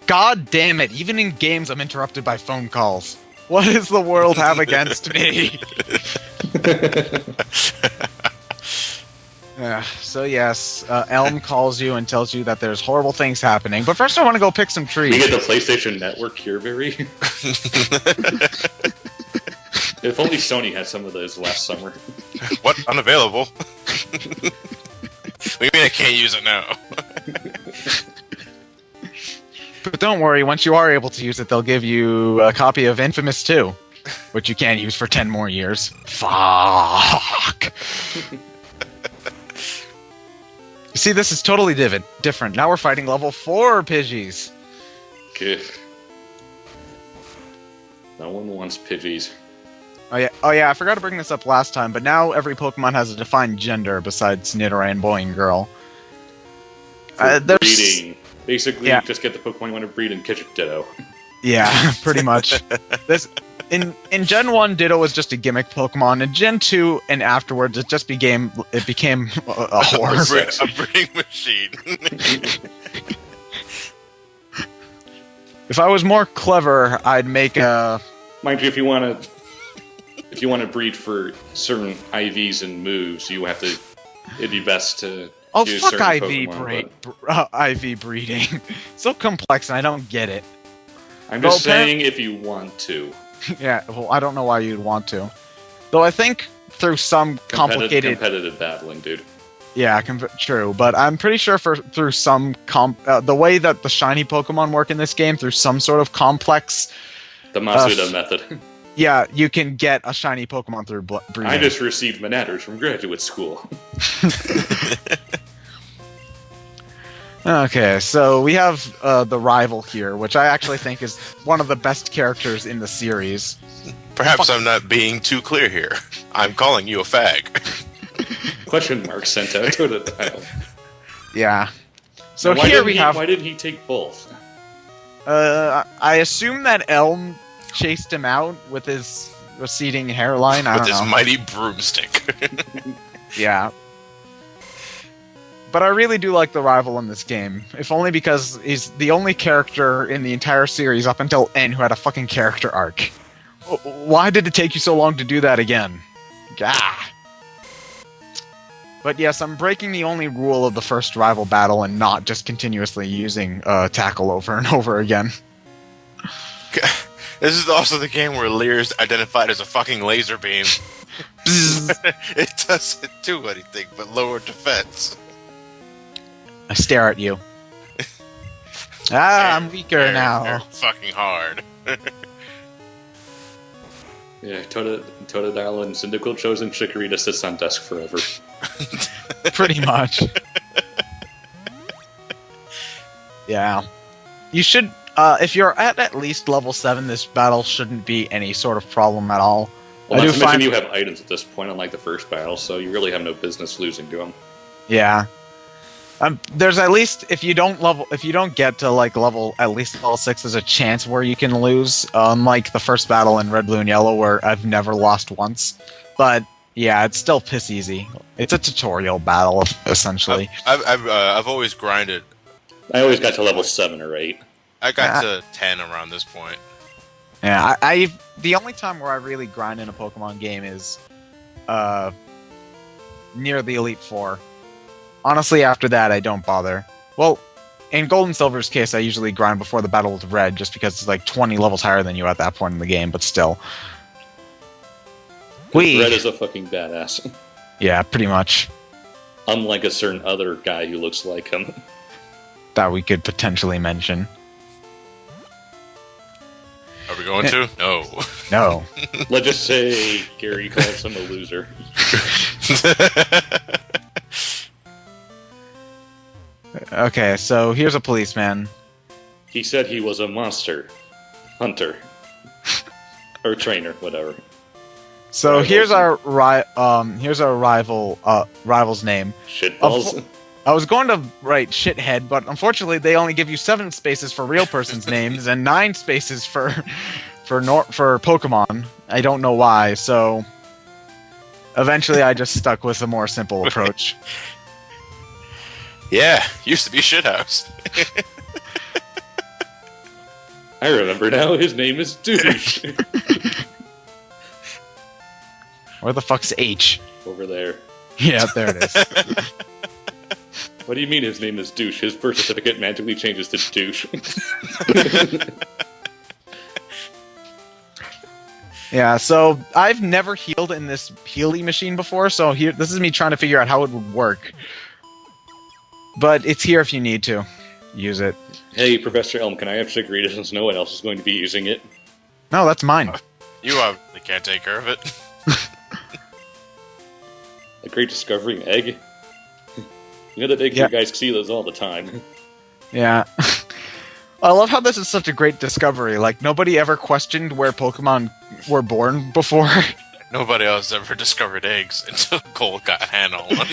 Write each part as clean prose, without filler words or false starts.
God damn it, even in games I'm interrupted by phone calls. What does the world have against me? So yes, Elm calls you and tells you that there's horrible things happening. But first I want to go pick some trees. You get the PlayStation Network here, Barry. If only Sony had some of those last summer. What? Unavailable? What do you mean I can't use it now? But don't worry, once you are able to use it, they'll give you a copy of Infamous 2, which you can't use for 10 more years. Fuck! You see, this is totally different. Now we're fighting level 4 Pidgeys. Good. No one wants Pidgeys. Oh yeah, I forgot to bring this up last time, but now every Pokemon has a defined gender besides Nidoran, boy and girl. Breeding. Basically, just get the Pokemon you want to breed and catch a Ditto. Yeah, pretty much. In Gen 1, Ditto was just a gimmick Pokemon. In Gen 2 and afterwards, it became a horse. A breeding machine. If I was more clever, I'd make a... Mind you, if you want to breed for certain IVs and moves, it'd be best to use fuck certain IV Pokemon, IV breeding. So complex, and I don't get it. I'm just saying if you want to. Yeah, well, I don't know why you'd want to. Though I think through some complicated... Competitive battling, dude. Yeah, true. But I'm pretty sure through some... the way that the shiny Pokemon work in this game, through some sort of complex... The Masuda method. Yeah, you can get a shiny Pokemon through breeding. I just received Monaders from graduate school. Okay, so we have the rival here, which I actually think is one of the best characters in the series. Perhaps I'm not being too clear here. I'm calling you a fag. Question mark sent out to the title. Yeah. So now, here we have... Why did he take both? I assume that Elm chased him out with his receding hairline. I don't know. With his mighty broomstick. Yeah. But I really do like the rival in this game, if only because he's the only character in the entire series up until N who had a fucking character arc. Why did it take you so long to do that again? Gah. But yes, I'm breaking the only rule of the first rival battle and not just continuously using tackle over and over again. This is also the game where Lear's identified as a fucking laser beam. It doesn't do anything but lower defense. I stare at you. I'm weaker now. They're fucking hard. Yeah, Totodile and Cyndaquil chosen Chikorita sits on desk forever. Pretty much. Yeah. You should, if you're at least level 7, this battle shouldn't be any sort of problem at all. Well, not to mention you have items at this point, unlike the first battle, so you really have no business losing to them. Yeah. There's at least, if you don't get to like at least level 6, there's a chance where you can lose, unlike the first battle in Red, Blue, and Yellow where I've never lost once. But yeah, it's still piss easy. It's a tutorial battle, essentially. I've always grinded. I always got to level 7 or 8. I got to 10 around this point. Yeah, the only time where I really grind in a Pokemon game is near the Elite Four. Honestly, after that, I don't bother. Well, in Gold and Silver's case, I usually grind before the battle with Red, just because it's like 20 levels higher than you at that point in the game, but still. Red is a fucking badass. Yeah, pretty much. Unlike a certain other guy who looks like him. That we could potentially mention. Are we going to? No. No. Let's just say Gary calls him a loser. Okay, so here's a policeman. He said he was a monster. Hunter. Or trainer, whatever. So here's our rival's name. Shitballs. I was going to write shithead, but unfortunately they only give you 7 spaces for real person's names and 9 spaces for Pokemon. I don't know why, so eventually I just stuck with a more simple approach. Yeah, used to be shithouse. I remember now. His name is Douche. Where the fuck's H? Over there. Yeah, there it is. What do you mean his name is Douche? His birth certificate magically changes to Douche. Yeah, so I've never healed in this Healy machine before, so this is me trying to figure out how it would work. But it's here if you need to use it. Hey, Professor Elm, can I have Shigarita since no one else is going to be using it? No, that's mine. You obviously can't take care of it. A great discovery egg. You know that egg you guys see those all the time. Yeah. I love how this is such a great discovery. Like, nobody ever questioned where Pokemon were born before. Nobody else ever discovered eggs until Cole got a hand on one.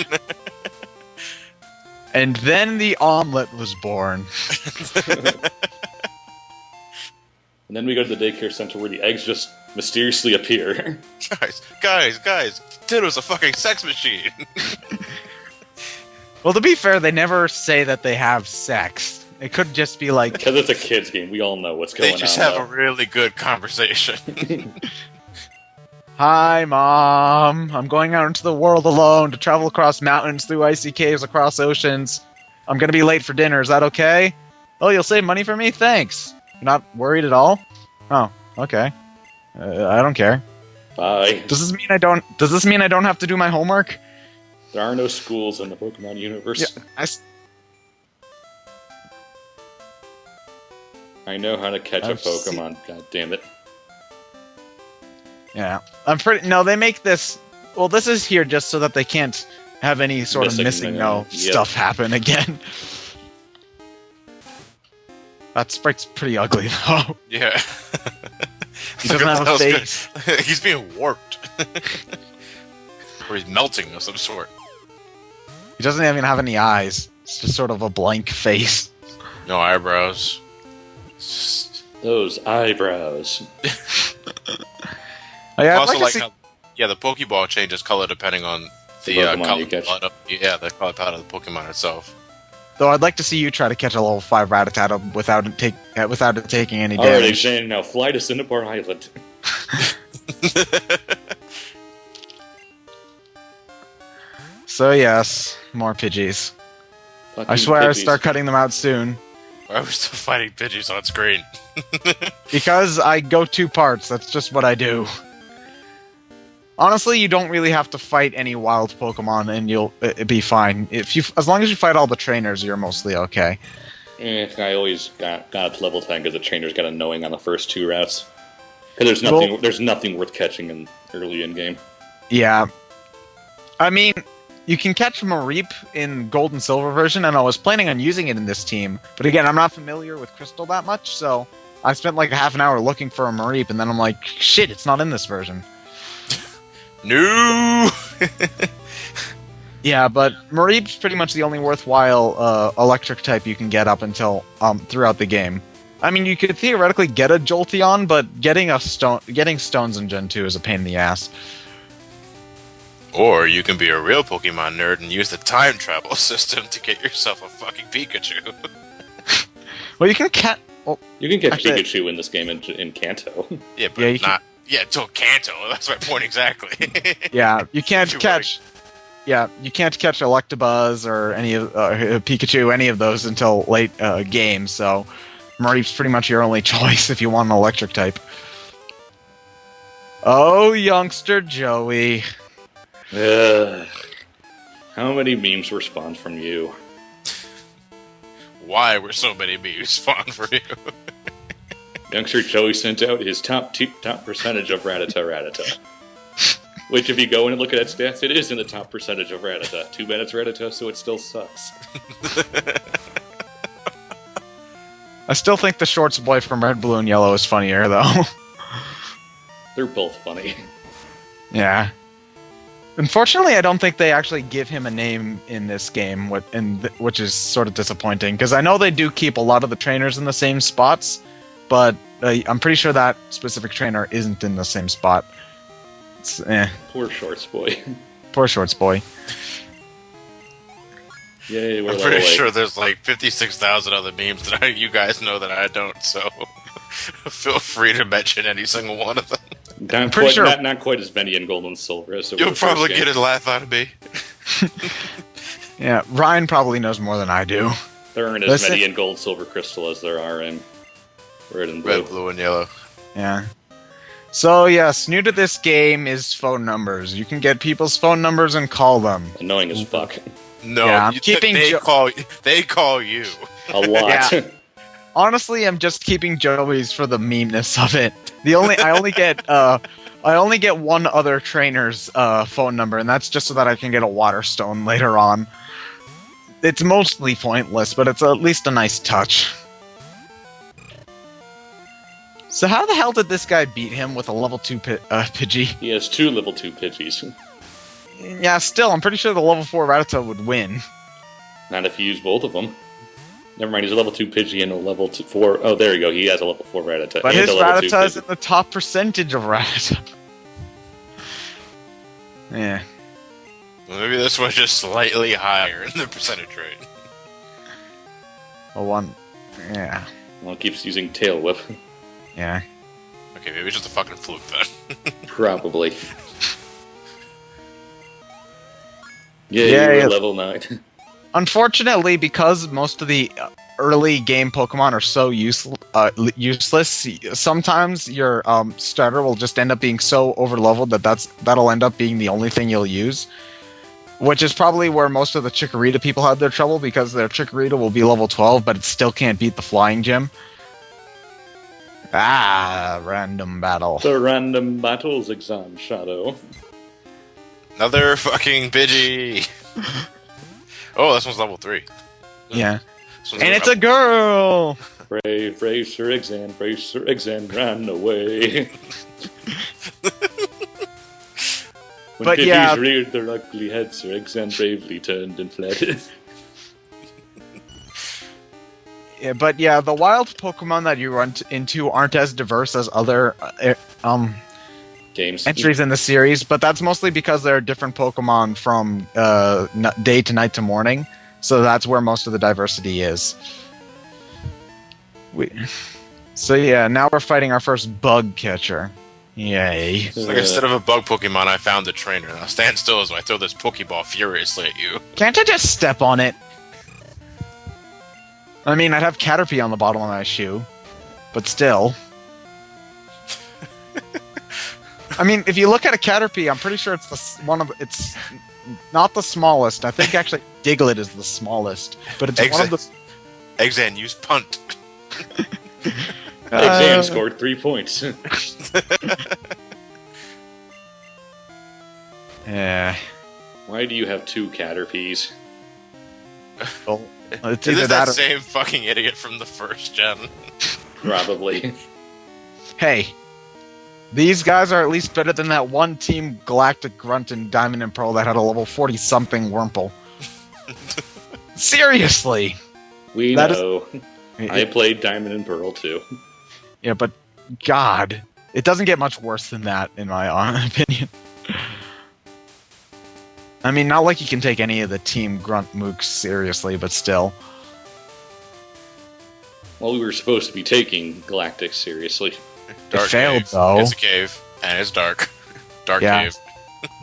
And then the omelet was born. And then we go to the daycare center where the eggs just mysteriously appear. Guys, Ditto's a fucking sex machine. Well, to be fair, they never say that they have sex. It could just be like... Because it's a kid's game, we all know what's going on. They just have a really good conversation. Hi, Mom. I'm going out into the world alone to travel across mountains, through icy caves, across oceans. I'm going to be late for dinner. Is that okay? Oh, you'll save money for me? Thanks. You're not worried at all? Oh, okay. I don't care. Bye. Does this mean I don't have to do my homework? There are no schools in the Pokemon universe. Yeah, I know how to catch a Pokemon. God damn it. Yeah. No, they make this... Well, this is here just so that they can't have any sort of missing stuff happen again. That sprite's pretty ugly, though. Yeah. He doesn't have a face. He's being warped. Or he's melting of some sort. He doesn't even have any eyes. It's just sort of a blank face. No eyebrows. Those eyebrows. Oh, yeah, also like how, the Pokeball changes color depending on the color you catch. the color palette of the Pokemon itself. Though I'd like to see you try to catch a level 5 Rattata without it taking any Alright, damage. Shane, now fly to Cinnabar Island. So yes, more Pidgeys. I swear I'll start cutting them out soon. Why are we still fighting Pidgeys on screen? Because I go 2 parts, that's just what I do. Honestly, you don't really have to fight any wild Pokemon and you'll be fine. As long as you fight all the trainers, you're mostly okay. I always got up to level 10 because the trainers got annoying on the first 2 routes. Because there's nothing worth catching early in game. Yeah. I mean, you can catch Mareep in Gold and Silver version, and I was planning on using it in this team. But again, I'm not familiar with Crystal that much, so I spent like half an hour looking for a Mareep, and then I'm like, shit, it's not in this version. No! Yeah, but Mareep's pretty much the only worthwhile electric type you can get up until throughout the game. I mean, you could theoretically get a Jolteon, but getting stones in Gen 2 is a pain in the ass. Or you can be a real Pokemon nerd and use the time travel system to get yourself a fucking Pikachu. Well, you can catch Pikachu in this game in Kanto. Yeah, but not... Yeah, until Kanto. That's my point exactly. Yeah, you can't catch... Yeah, you can't catch Electabuzz or any of Pikachu, any of those until late game, so Mareep's pretty much your only choice if you want an electric type. Oh, youngster Joey. How many memes were spawned from you? Why were so many memes spawned for you? Youngster Joey sent out his top percentage of Rattata. Which, if you go in and look at its stats, it is in the top percentage of Rattata. Too bad it's Rattata, so it still sucks. I still think the shorts boy from Red, Blue, and Yellow is funnier, though. They're both funny. Yeah. Unfortunately, I don't think they actually give him a name in this game, which is sort of disappointing, because I know they do keep a lot of the trainers in the same spots, but I'm pretty sure that specific trainer isn't in the same spot. Poor Shorts Boy. Poor Shorts Boy. Yay, we're I'm pretty sure there's like 56,000 other memes that you guys know that I don't, so... Feel free to mention any single one of them. Not quite as many in gold and silver as You'll probably get a laugh out of me. Yeah, Ryan probably knows more than I do. There aren't as many in gold, silver, crystal as there are in red and blue. Red, blue, and yellow. Yeah. So yes, new to this game is phone numbers. You can get people's phone numbers and call them. Annoying as fuck. No, yeah, they call you. A lot. Yeah. Honestly, I'm just keeping Joey's for the memeness of it. I only get one other trainer's phone number, and that's just so that I can get a water stone later on. It's mostly pointless, but it's at least a nice touch. So how the hell did this guy beat him with a level 2 Pidgey? He has 2 level 2 Pidgeys. Yeah, still, I'm pretty sure the level 4 Rattata would win. Not if you use both of them. Never mind, he's a level 2 Pidgey and a level 4... Oh, there you go, he has a level 4 Rattata. But his Rattata is in the top percentage of Rattata. Yeah. Well, maybe this one's just slightly higher in the percentage rate. Yeah. Well, it keeps using Tail Whip. Yeah. Okay, maybe it's just a fucking fluke then. Probably. Yeah, you're level 9. Unfortunately, because most of the early game Pokemon are so useless, sometimes your starter will just end up being so overleveled that'll end up being the only thing you'll use. Which is probably where most of the Chikorita people had their trouble, because their Chikorita will be level 12, but it still can't beat the Flying Gym. Random battle. The random battles exam shadow. Another fucking Pidgey. Oh, this one's level 3. Yeah. And it's a girl! Brave Sir Exan ran away. When But Pidgeys yeah. reared their ugly heads, Sir Exan bravely turned and fled. Yeah, but yeah, the wild Pokemon that you run into aren't as diverse as other Games. entries in the series, but that's mostly because there are different Pokemon from day to night to morning, so that's where most of the diversity is. So yeah, now we're fighting our first bug catcher. Yay. Like instead of a bug Pokemon, I found a trainer. Now stand still as I throw this Pokeball furiously at you. Can't I just step on it? I mean, I'd have Caterpie on the bottom of my shoe, but still. I mean, if you look at a Caterpie, I'm pretty sure it's it's not the smallest. I think actually Diglett is the smallest, but it's one of the... Exan, use punt. Exam scored 3 points. Yeah. Why do you have 2 Caterpies? Well, it's Is either this that that or... same fucking idiot from the first gen? Probably. Hey, these guys are at least better than that one Team Galactic Grunt and Diamond and Pearl that had a level 40-something Wurmple. Seriously! We That know. I played Diamond and Pearl too. Yeah, but God, it doesn't get much worse than that, in my opinion. I mean, not like you can take any of the Team Grunt mooks seriously, but still. Well, we were supposed to be taking Galactic seriously. Dark failed, cave. though. It's a cave, and it's dark. Dark Yeah. cave.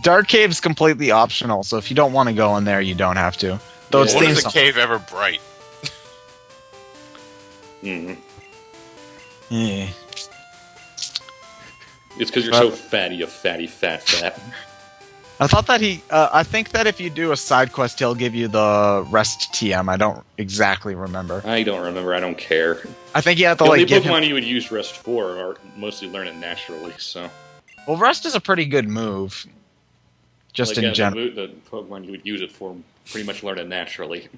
Dark Cave's completely optional, so if you don't want to go in there, you don't have to. Though it's When theme is a song. cave ever bright? Mm-hmm. Yeah. It's because you're so fatty, you fatty fat. I thought that I think that if you do a side quest, he'll give you the rest TM. I don't exactly remember. I don't remember, I don't care. I think you have to The only give Pokemon him... you would use Rest for are mostly learn it naturally, so... Well, rest is a pretty good move. Just in general. The Pokemon you would use it for pretty much learn it naturally.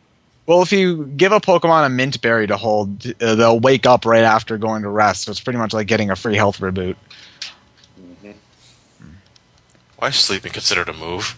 Well, if you give a Pokemon a mint berry to hold, they'll wake up right after going to rest. So it's pretty much like getting a free health reboot. Mm-hmm. Why is sleeping considered a move?